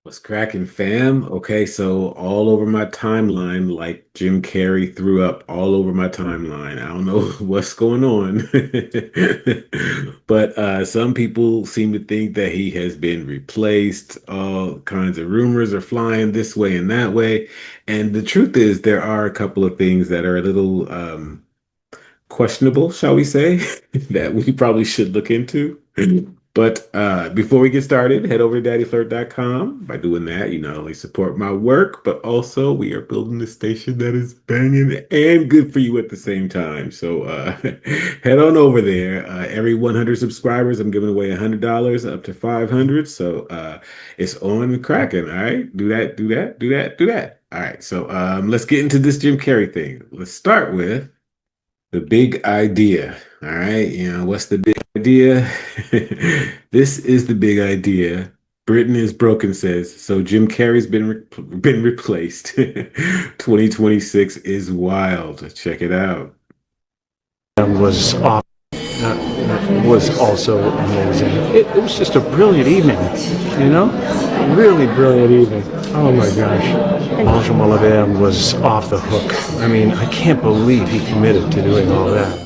What's cracking, fam? Okay, so all over my timeline, like Jim Carrey threw up all over my timeline. I don't know what's going on. But some people seem to think that he has been replaced. All kinds of rumors are flying this way and that way. And the truth is, there are a couple of things that are a little questionable, shall we say, that we probably should look into. But before we get started, head over to daddyflirt.com. By doing that, you not only support my work, but also we are building a station that is banging and good for you at the same time. So head on over there. Every 100 subscribers, I'm giving away $100 up to 500. So it's on Crackin'. All right, do that, do that, do that, do that. All right, so let's get into this Jim Carrey thing. Let's start with the big idea. All right. What's the big idea? This is the big idea. Britain is broken, says. So Jim Carrey's been replaced. 2026 is wild. Check it out. Was off. That was also amazing. It was just a brilliant evening, you know? Really brilliant evening. Oh my gosh. Benjamin Oliver was off the hook. I mean, I can't believe he committed to doing all that.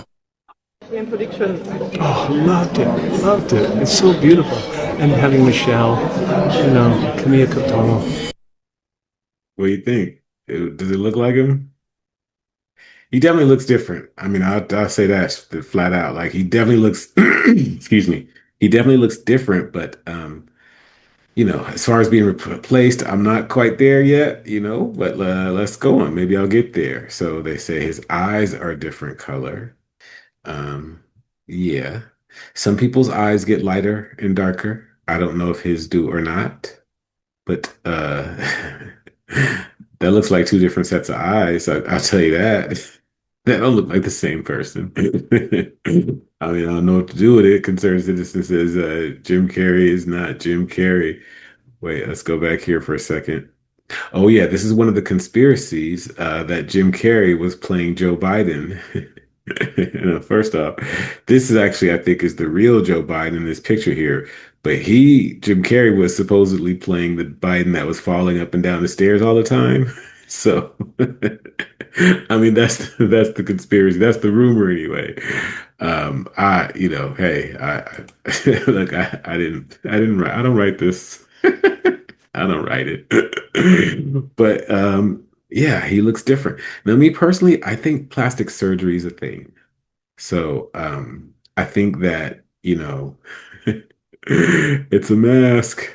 Oh, loved it. Loved it. It's so beautiful. And having Michelle, Camilla Cotonou. What do you think? Does it look like him? He definitely looks different. I mean, I'll say that flat out. Like he definitely looks, excuse me, he definitely looks different. But as far as being replaced, I'm not quite there yet. But let's go on. Maybe I'll get there. So they say his eyes are a different color. Um, yeah, some people's eyes get lighter and darker. I don't know if his do or not, but that looks like two different sets of eyes. I'll tell you that. That don't look like the same person. I mean, I don't know what to do with it. Concerned citizen says Jim Carrey is not Jim Carrey. Wait, let's go back here for a second. Oh yeah, this is one of the conspiracies that Jim Carrey was playing Joe Biden. First off, this is actually, I think, is the real Joe Biden in this picture here. But Jim Carrey, was supposedly playing the Biden that was falling up and down the stairs all the time. So, I mean, that's the conspiracy. That's the rumor anyway. Hey, look, I don't write this. I don't write it. But yeah, he looks different. Now, me personally, I think plastic surgery is a thing. So I think that, it's a mask.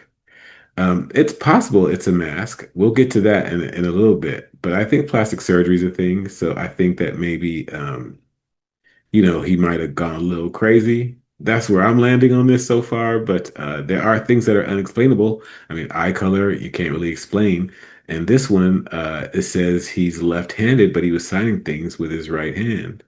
It's possible it's a mask. We'll get to that in a little bit. But I think plastic surgery is a thing. So I think that maybe he might have gone a little crazy. That's where I'm landing on this so far, but there are things that are unexplainable. I mean, eye color, you can't really explain. And this one, it says he's left-handed, but he was signing things with his right hand.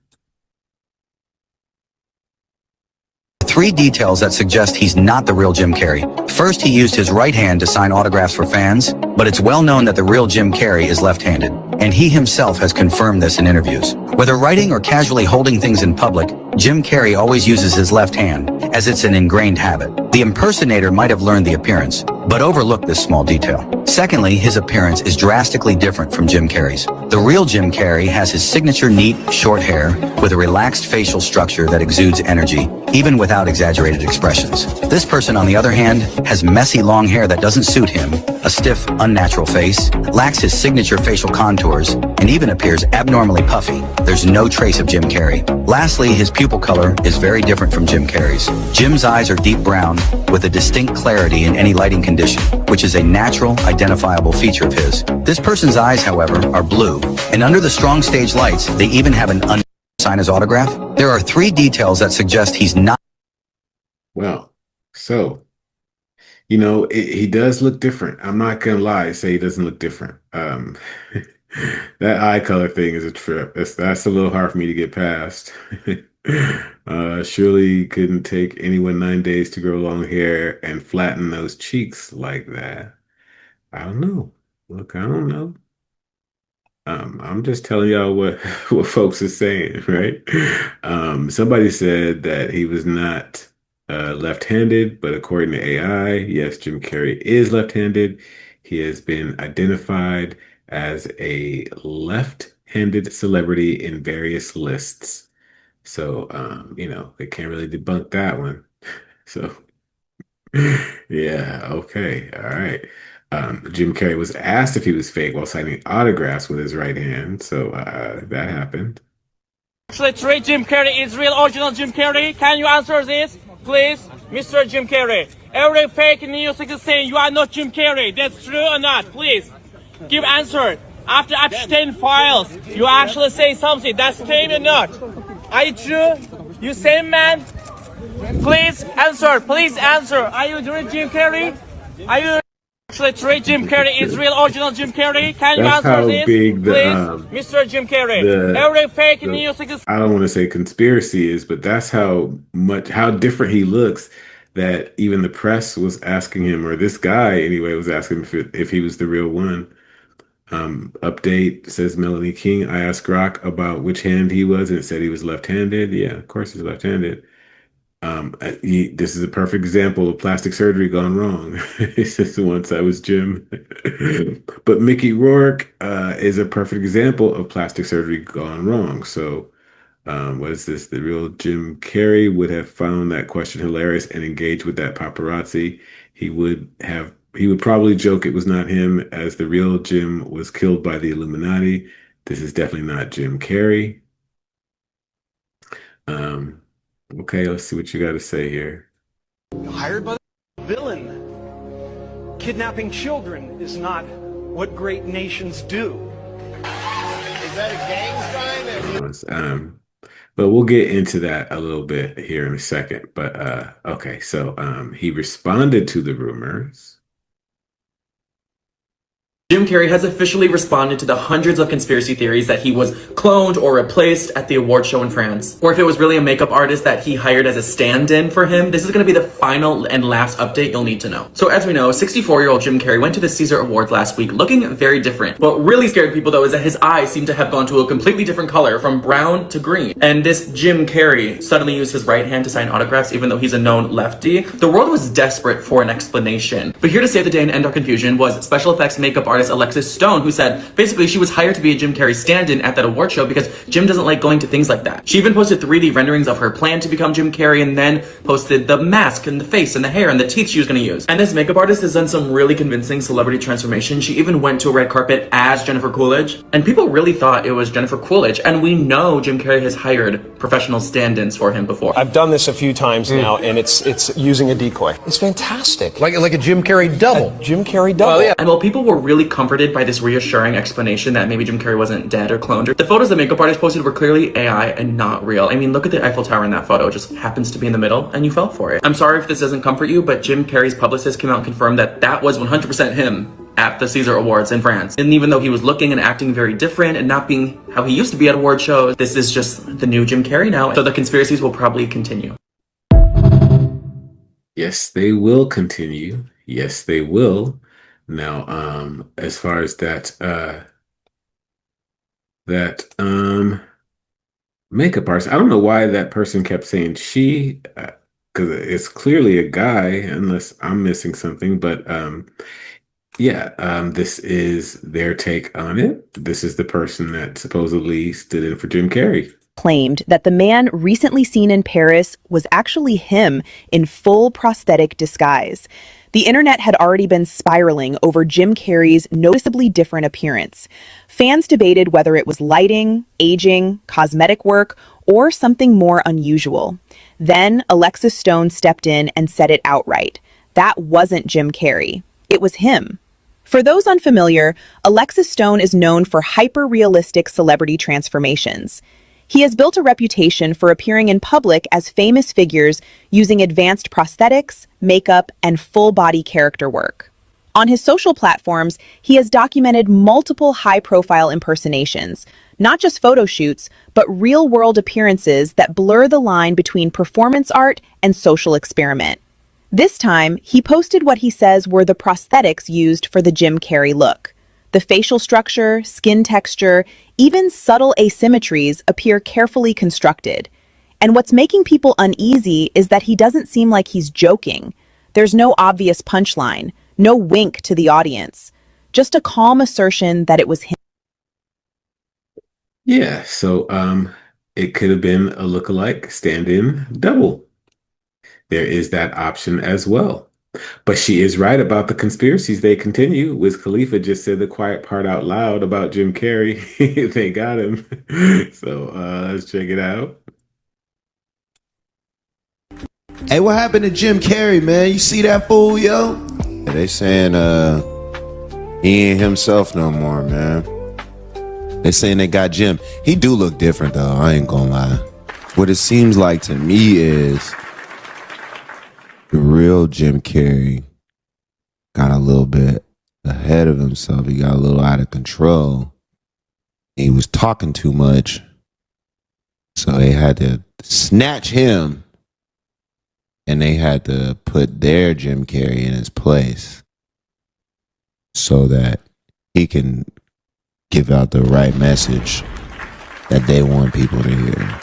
Three details that suggest he's not the real Jim Carrey. First, he used his right hand to sign autographs for fans, but it's well known that the real Jim Carrey is left-handed, and he himself has confirmed this in interviews. Whether writing or casually holding things in public, Jim Carrey always uses his left hand, as it's an ingrained habit. The impersonator might have learned the appearance, but overlooked this small detail. Secondly, his appearance is drastically different from Jim Carrey's. The real Jim Carrey has his signature neat, short hair with a relaxed facial structure that exudes energy, even without exaggerated expressions. This person, on the other hand, has messy long hair that doesn't suit him, a stiff, unnatural face, lacks his signature facial contours, and even appears abnormally puffy. There's no trace of Jim Carrey. Lastly, his pupil color is very different from Jim Carrey's. Jim's eyes are deep brown with a distinct clarity in any lighting condition, which is a natural, identifiable feature of his. This person's eyes, however, are blue, and under the strong stage lights, they even have an sign his autograph. There are three details that suggest he's not. Well, so, he does look different. I'm not gonna lie, say he doesn't look different. That eye color thing is a trip. That's a little hard for me to get past. Surely couldn't take anyone 9 days to grow long hair and flatten those cheeks like that. I don't know. Look, I don't know. I'm just telling y'all what what folks are saying, right? Somebody said that he was not left-handed, but according to AI, yes, Jim Carrey is left-handed. He has been identified as a left-handed celebrity in various lists. So, they can't really debunk that one. So, yeah, okay, all right. Jim Carrey was asked if he was fake while signing autographs with his right hand. So, that happened. Actually, three Jim Carrey is real original Jim Carrey. Can you answer this, please, Mr. Jim Carrey? Every fake news is saying you are not Jim Carrey. That's true or not? Please, give answer. After Epstein files, you actually say something. That's same or not? Are you true? You same man? Please answer. Please answer. Are you doing Jim Carrey? Are you actually three Jim Carrey is real original Jim Carrey? Can you That's answer how this, big please, Mr. Jim Carrey? Every fake news is I don't want to say conspiracy is, but that's how different he looks that even the press was asking him, or this guy anyway, was asking him if he was the real one. Update says Melanie King. I asked Rock about which hand he was, and it said he was left-handed. Yeah, of course he's left-handed. This is a perfect example of plastic surgery gone wrong. He says once I was Jim, but Mickey Rourke is a perfect example of plastic surgery gone wrong. So, what is this? The real Jim Carrey would have found that question hilarious and engaged with that paparazzi. He would probably joke it was not him, as the real Jim was killed by the Illuminati. This is definitely not Jim Carrey. Um, okay, let's see what you got to say here. Hired by the villain. Kidnapping children is not what great nations do. Is that a gang sign? But we'll get into that a little bit here in a second. But okay, so he responded to the rumors. Jim Carrey has officially responded to the hundreds of conspiracy theories that he was cloned or replaced at the award show in France. Or if it was really a makeup artist that he hired as a stand-in for him, this is going to be the final and last update you'll need to know. So as we know, 64-year-old Jim Carrey went to the Caesar Awards last week looking very different. What really scared people though is that his eyes seem to have gone to a completely different color from brown to green. And this Jim Carrey suddenly used his right hand to sign autographs even though he's a known lefty. The world was desperate for an explanation. But here to save the day and end our confusion was special effects makeup artist Alexis Stone, who said basically she was hired to be a Jim Carrey stand-in at that award show because Jim doesn't like going to things like that. She even posted 3D renderings of her plan to become Jim Carrey and then posted the mask and the face and the hair and the teeth she was going to use. And this makeup artist has done some really convincing celebrity transformation. She even went to a red carpet as Jennifer Coolidge, and people really thought it was Jennifer Coolidge. And we know Jim Carrey has hired professional stand-ins for him before. I've done this a few times now, and it's using a decoy. It's fantastic. Like a Jim Carrey double. Jim Carrey double. Well, yeah. And while people were really comforted by this reassuring explanation that maybe Jim Carrey wasn't dead or cloned, the photos the makeup artist posted were clearly AI and not real. I mean, look at the Eiffel Tower in that photo. It just happens to be in the middle, and you fell for it. I'm sorry if this doesn't comfort you, but Jim Carrey's publicist came out and confirmed that that was 100% him at the Caesar Awards in France. And even though he was looking and acting very different and not being how he used to be at award shows, this is just the new Jim Carrey now. So the conspiracies will probably continue. Yes, they will continue. Yes, they will. Now, as far as that makeup artist, I don't know why that person kept saying she, because it's clearly a guy, unless I'm missing something. But this is their take on it. This is the person that supposedly stood in for Jim Carrey. Claimed that the man recently seen in Paris was actually him in full prosthetic disguise. The internet had already been spiraling over Jim Carrey's noticeably different appearance. Fans debated whether it was lighting, aging, cosmetic work, or something more unusual. Then Alexis Stone stepped in and said it outright. That wasn't Jim Carrey. It was him. For those unfamiliar, Alexis Stone is known for hyper-realistic celebrity transformations. He has built a reputation for appearing in public as famous figures using advanced prosthetics, makeup, and full-body character work. On his social platforms, he has documented multiple high-profile impersonations, not just photo shoots, but real-world appearances that blur the line between performance art and social experiment. This time, he posted what he says were the prosthetics used for the Jim Carrey look. The facial structure, skin texture, even subtle asymmetries appear carefully constructed. And what's making people uneasy is that he doesn't seem like he's joking. There's no obvious punchline, no wink to the audience. just a calm assertion that it was him. Yeah, so it could have been a lookalike stand-in double. There is that option as well. But she is right about the conspiracies. They continue. Wiz Khalifa just said the quiet part out loud about Jim Carrey. They got him. So let's check it out. Hey, what happened to Jim Carrey, man? You see that fool, yo? They saying he ain't himself no more, man. They saying they got Jim. He do look different though, I ain't gonna lie. What it seems like to me is the real Jim Carrey got a little bit ahead of himself. He got a little out of control. He was talking too much. So they had to snatch him and they had to put their Jim Carrey in his place so that he can give out the right message that they want people to hear.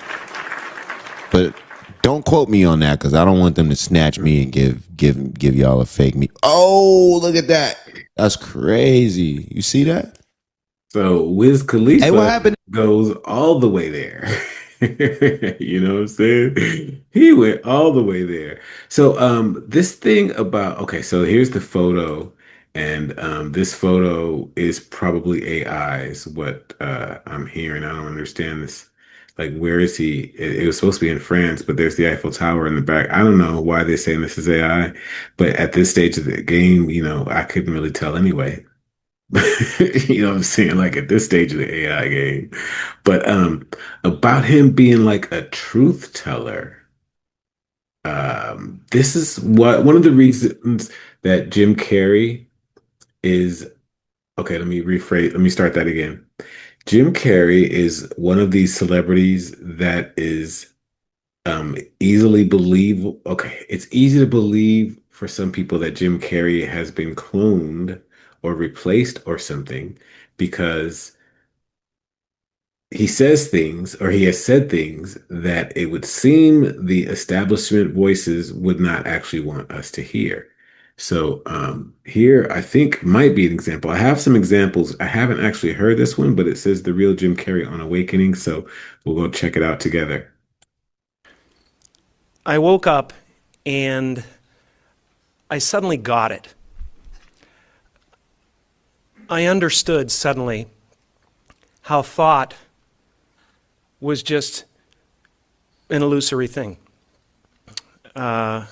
But don't quote me on that because I don't want them to snatch me and give y'all a fake me. Oh, look at that. That's crazy. You see that? So Wiz Khalifa Hey, what happened? goes all the way there. You know what I'm saying? He went all the way there. So this thing about okay, so here's the photo, and this photo is probably AI is what I'm hearing. I don't understand this. Like, where is he? It was supposed to be in France, but there's the Eiffel Tower in the back. I don't know why they're saying this is AI, but at this stage of the game, I couldn't really tell anyway. You know what I'm saying? Like at this stage of the AI game. But about him being like a truth teller, this is what one of the reasons that Jim Carrey is okay, let me start that again. Jim Carrey is one of these celebrities that is easily believe okay, it's easy to believe for some people that Jim Carrey has been cloned or replaced or something because he says things or he has said things that it would seem the establishment voices would not actually want us to hear. So here I think might be an example. I have some examples. I haven't actually heard this one, but it says the real Jim Carrey on Awakening. So we'll go check it out together. I woke up and I suddenly got it. I understood suddenly how thought was just an illusory thing. And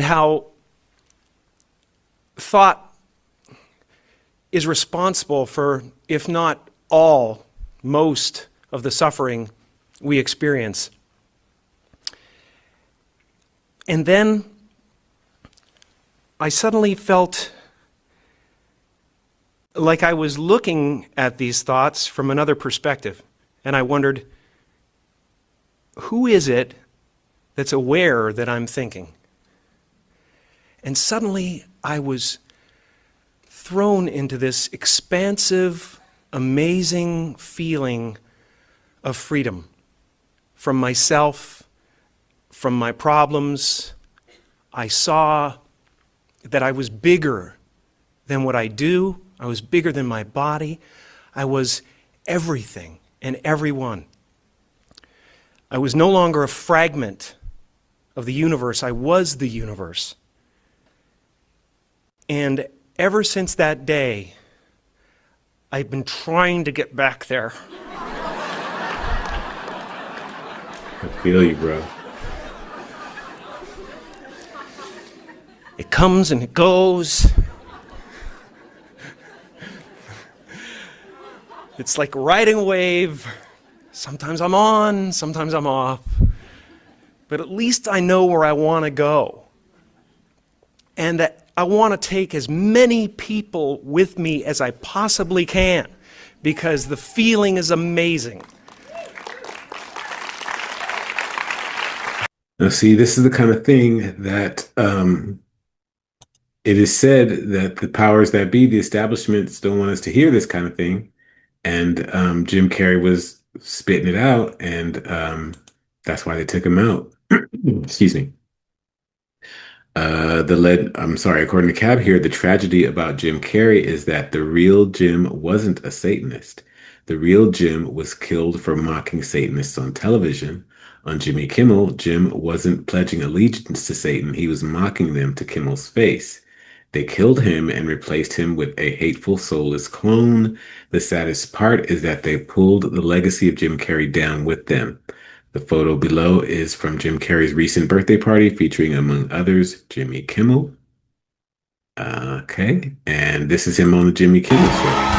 how thought is responsible for, if not all, most of the suffering we experience. And then I suddenly felt like I was looking at these thoughts from another perspective. And I wondered, who is it that's aware that I'm thinking? And suddenly I was thrown into this expansive, amazing feeling of freedom from myself, from my problems. I saw that I was bigger than what I do. I was bigger than my body. I was everything and everyone. I was no longer a fragment of the universe. I was the universe. And ever since that day, I've been trying to get back there. I feel you, bro. It comes and it goes. It's like riding a wave. Sometimes I'm on, sometimes I'm off. But at least I know where I want to go. And that I want to take as many people with me as I possibly can, because the feeling is amazing. Now, see, this is the kind of thing that it is said that the powers that be, the establishments, don't want us to hear this kind of thing. And Jim Carrey was spitting it out, and that's why they took him out. Excuse me. I'm sorry, according to Cab here, the tragedy about Jim Carrey is that the real Jim wasn't a Satanist. The real Jim was killed for mocking Satanists on television. On Jimmy Kimmel, Jim wasn't pledging allegiance to Satan, he was mocking them to Kimmel's face. They killed him and replaced him with a hateful, soulless clone. The saddest part is that they pulled the legacy of Jim Carrey down with them. The photo below is from Jim Carrey's recent birthday party featuring, among others, Jimmy Kimmel. Okay, and this is him on the Jimmy Kimmel Show.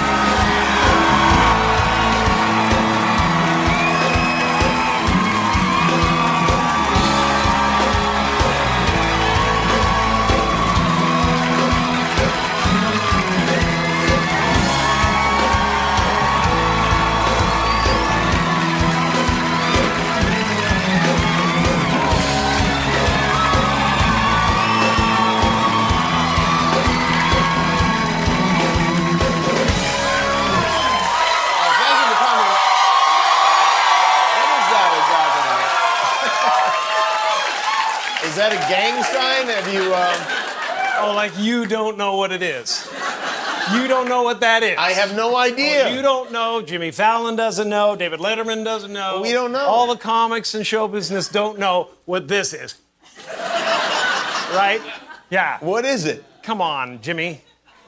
Thank you for coming. What is that exactly? Is that a gang sign? Have you? Oh, like you don't know what it is. You don't know what that is. I have no idea. You don't know. Jimmy Fallon doesn't know. David Letterman doesn't know. We don't know. All the comics and show business don't know what this is. Right? Yeah. What is it? Come on, Jimmy.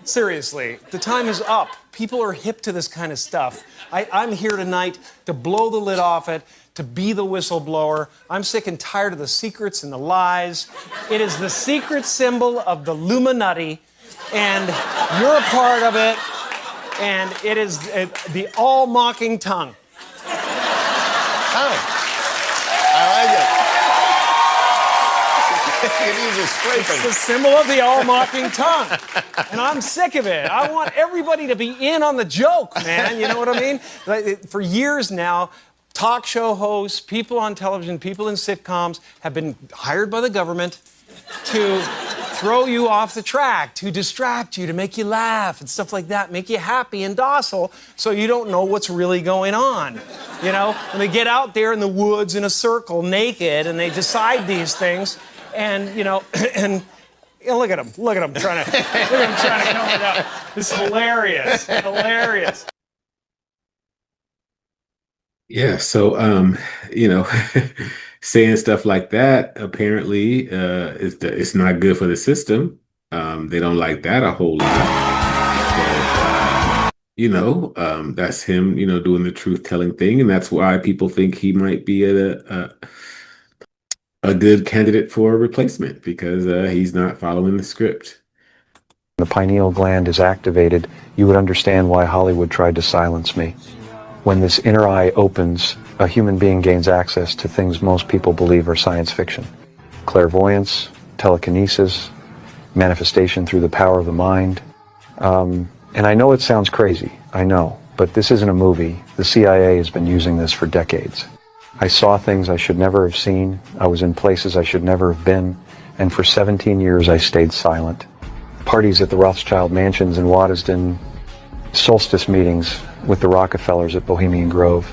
Seriously, the time is up. People are hip to this kind of stuff. I'm here tonight to blow the lid off it, to be the whistleblower. I'm sick and tired of the secrets and the lies. It is the secret symbol of the Illuminati, and you're a part of it, and it is the all-mocking tongue. Oh, I like it. These are scraping. It's the symbol of the all-mocking tongue. And I'm sick of it. I want everybody to be in on the joke, man. You know what I mean? For years now, talk show hosts, people on television, people in sitcoms have been hired by the government to throw you off the track, to distract you, to make you laugh and stuff like that, make you happy and docile so you don't know what's really going on. You know, when they get out there in the woods in a circle naked and they decide these things, and, you know, and you know, look at him trying to come it up. It's hilarious, hilarious. Yeah, so you know, saying stuff like that apparently it's not good for the system. They don't like that a whole lot. So, you know, that's him, you know, doing the truth-telling thing, and that's why people think he might be a good candidate for a replacement because he's not following the script. The pineal gland is activated, you would understand why Hollywood tried to silence me. When this inner eye opens, a human being gains access to things most people believe are science fiction. Clairvoyance, telekinesis, manifestation through the power of the mind. And I know it sounds crazy, I know, but this isn't a movie. The CIA has been using this for decades. I saw things I should never have seen. I was in places I should never have been. And for 17 years, I stayed silent. Parties at the Rothschild mansions in Waddesdon, solstice meetings with the Rockefellers at Bohemian Grove.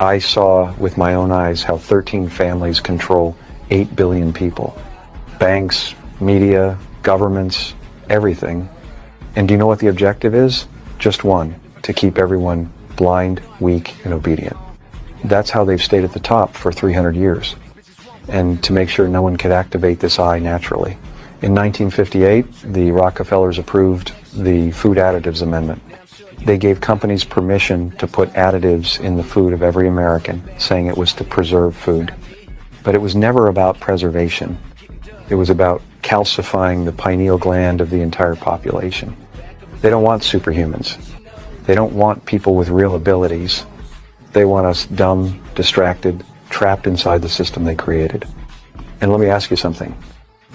I saw with my own eyes how 13 families control 8 billion people. Banks, media, governments, everything. And do you know what the objective is? Just one, to keep everyone blind, weak, and obedient. That's how they've stayed at the top for 300 years. And to make sure no one could activate this eye naturally. In 1958, the Rockefellers approved the Food Additives Amendment. They gave companies permission to put additives in the food of every American, saying it was to preserve food. But it was never about preservation. It was about calcifying the pineal gland of the entire population. They don't want superhumans. They don't want people with real abilities. They want us dumb, distracted, trapped inside the system they created. And let me ask you something.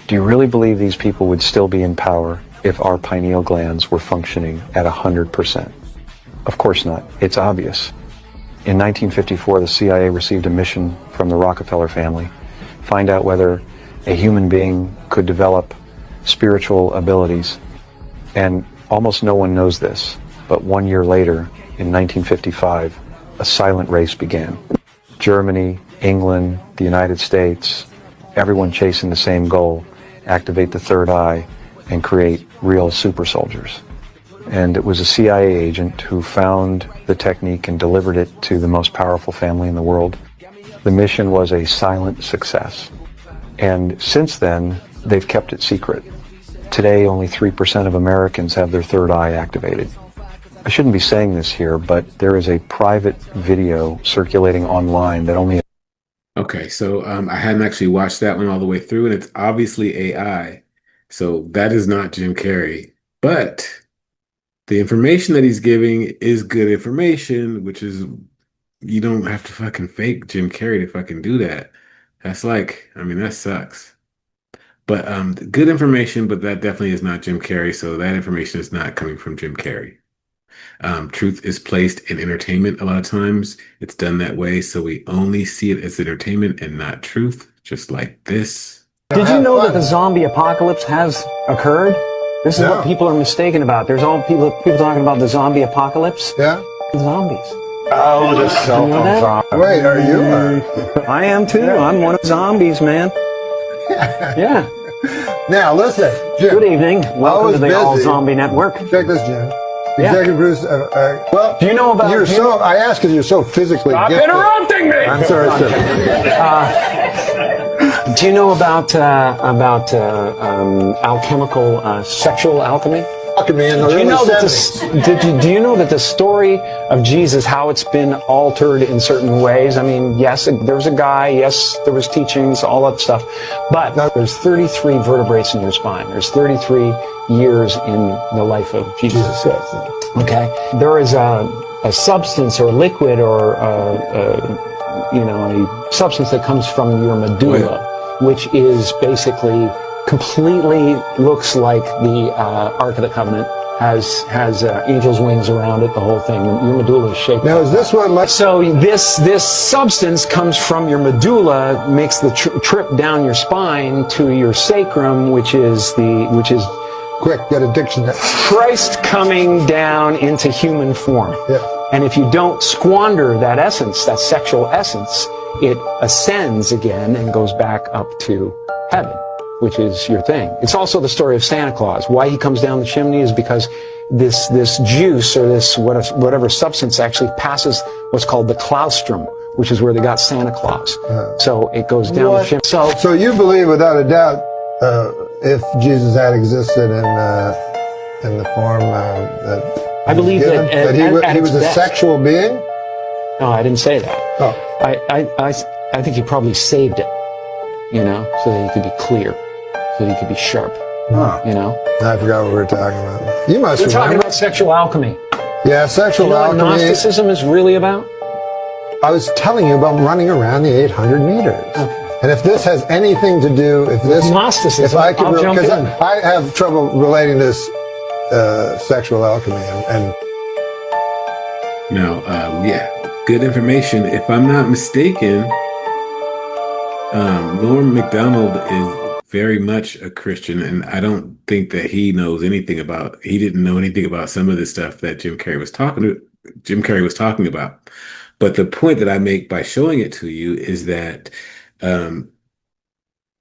Do you really believe these people would still be in power if our pineal glands were functioning at 100%? Of course not. It's obvious. In 1954, the CIA received a mission from the Rockefeller family, find out whether a human being could develop spiritual abilities. And almost no one knows this, but 1 year later, in 1955, a silent race began. Germany, England, the United States, everyone chasing the same goal, activate the third eye, and create real super soldiers. And it was a CIA agent who found the technique and delivered it to the most powerful family in the world. The mission was a silent success. And since then, they've kept it secret. Today, only 3% of Americans have their third eye activated. I shouldn't be saying this here, but there is a private video circulating online that only... Okay, so I hadn't actually watched that one all the way through, and it's obviously AI. So that is not Jim Carrey. But the information that he's giving is good information, which is you don't have to fucking fake Jim Carrey to fucking do that. That's like, I mean, that sucks. But good information, but that definitely is not Jim Carrey. So that information is not coming from Jim Carrey. Truth is placed in entertainment a lot of times. It's done that way, so we only see it as entertainment and not truth, just like this. Did you know that the zombie apocalypse has occurred? This is what people are mistaken about. There's all people talking about the zombie apocalypse. Yeah. Zombies. Oh, the cell phone zombie. Wait, are you? I am too. I'm one of the zombies, man. Yeah. Now, listen, Jim. Good evening. Welcome to the All Zombie Network. Check this, Jim. Executive Bruce, well, do you know about you're so, I ask because you're so physically Stop gifted. interrupting me! I'm sorry, sir. Do you know about alchemical sexual alchemy? Alchemy in the Do you early know that 70s. do you know that the story of Jesus, how it's been altered in certain ways? I mean, yes, there was a guy, yes, there was teachings, all that stuff, but there's 33 vertebrae in your spine. There's 33 years in the life of Jesus. Okay, there is a substance or liquid or a substance that comes from your medulla, which is basically completely looks like the Ark of the Covenant, has angels' wings around it, the whole thing. Your medulla is shaped. Now, is this what? So this substance comes from your medulla, makes the trip down your spine to your sacrum, which is Quick, get a dictionary. Christ coming down into human form. Yeah. And if you don't squander that essence, that sexual essence, it ascends again and goes back up to heaven, which is your thing. It's also the story of Santa Claus. Why he comes down the chimney is because this juice or this whatever substance actually passes what's called the claustrum, which is where they got Santa Claus. So it goes down the chimney. So you believe without a doubt, if Jesus had existed in the form that I believe given, that he was a best. sexual being? No, I didn't say that. Oh. I think he probably saved it, so that he could be clear, so that he could be sharp, Huh. I forgot what we were talking about. You must We're talking remember. about sexual alchemy. Yeah, sexual You know what alchemy. Gnosticism is really about? I was telling you about running around the 800 meters. Okay. And if this has anything to do, if Gnosticism, I could, I'll jump because in. I have trouble relating this sexual alchemy and Now, yeah, good information. If I'm not mistaken, Norm Macdonald is very much a Christian, and I don't think that he didn't know anything about some of the stuff that Jim Carrey was talking about. But the point that I make by showing it to you is that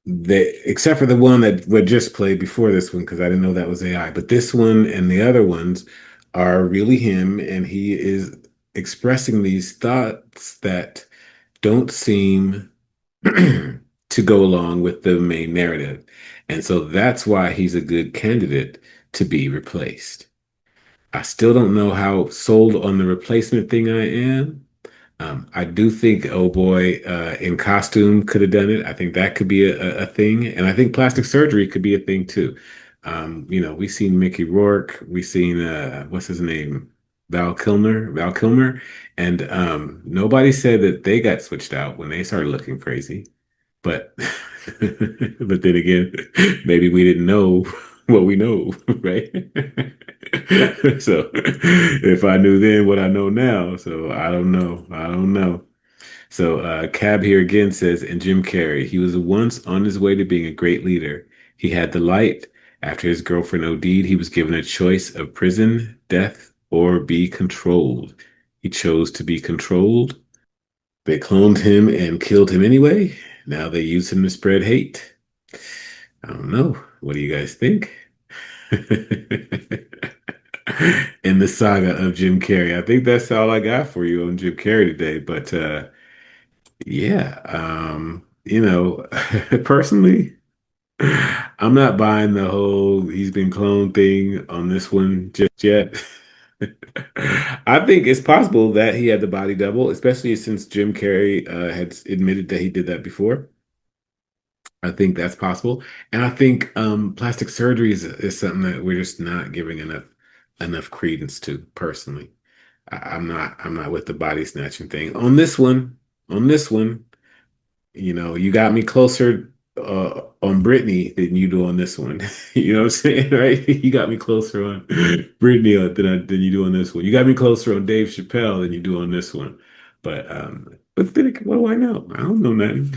except for the one that we just played before this one, because I didn't know that was AI, but this one and the other ones are really him, and he is expressing these thoughts that don't seem to go along with the main narrative. And so that's why he's a good candidate to be replaced. I still don't know how sold on the replacement thing I am. I do think, oh boy, in costume could have done it. I think that could be a thing. And I think plastic surgery could be a thing too. We've seen Mickey Rourke. We've seen, what's his name? Val Kilmer. And nobody said that they got switched out when they started looking crazy. But but then again, maybe we didn't know what we know, right? So if I knew then what I know now, so I don't know. So Cab here again says, and Jim Carrey, he was once on his way to being a great leader. He had the light. After his girlfriend OD'd, he was given a choice of prison, death, or be controlled. He chose to be controlled. They cloned him and killed him anyway. Now they use him to spread hate. I don't know. What do you guys think? In the saga of Jim Carrey. I think that's all I got for you on Jim Carrey today. But yeah, personally, I'm not buying the whole he's been cloned thing on this one just yet. I think it's possible that he had the body double, especially since Jim Carrey had admitted that he did that before. I think that's possible. And I think plastic surgery is something that we're just not giving enough credence to personally. I'm not with the body snatching thing. On this one, you got me closer on Britney than you do on this one. You know what I'm saying, right? You got me closer on Britney than you do on this one. You got me closer on Dave Chappelle than you do on this one. But then what do I know? I don't know nothing.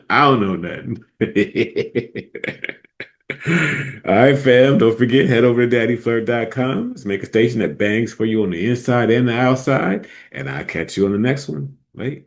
I don't know nothing. All right, fam. Don't forget, head over to daddyflirt.com. Let's make a station that bangs for you on the inside and the outside. And I'll catch you on the next one. Bye.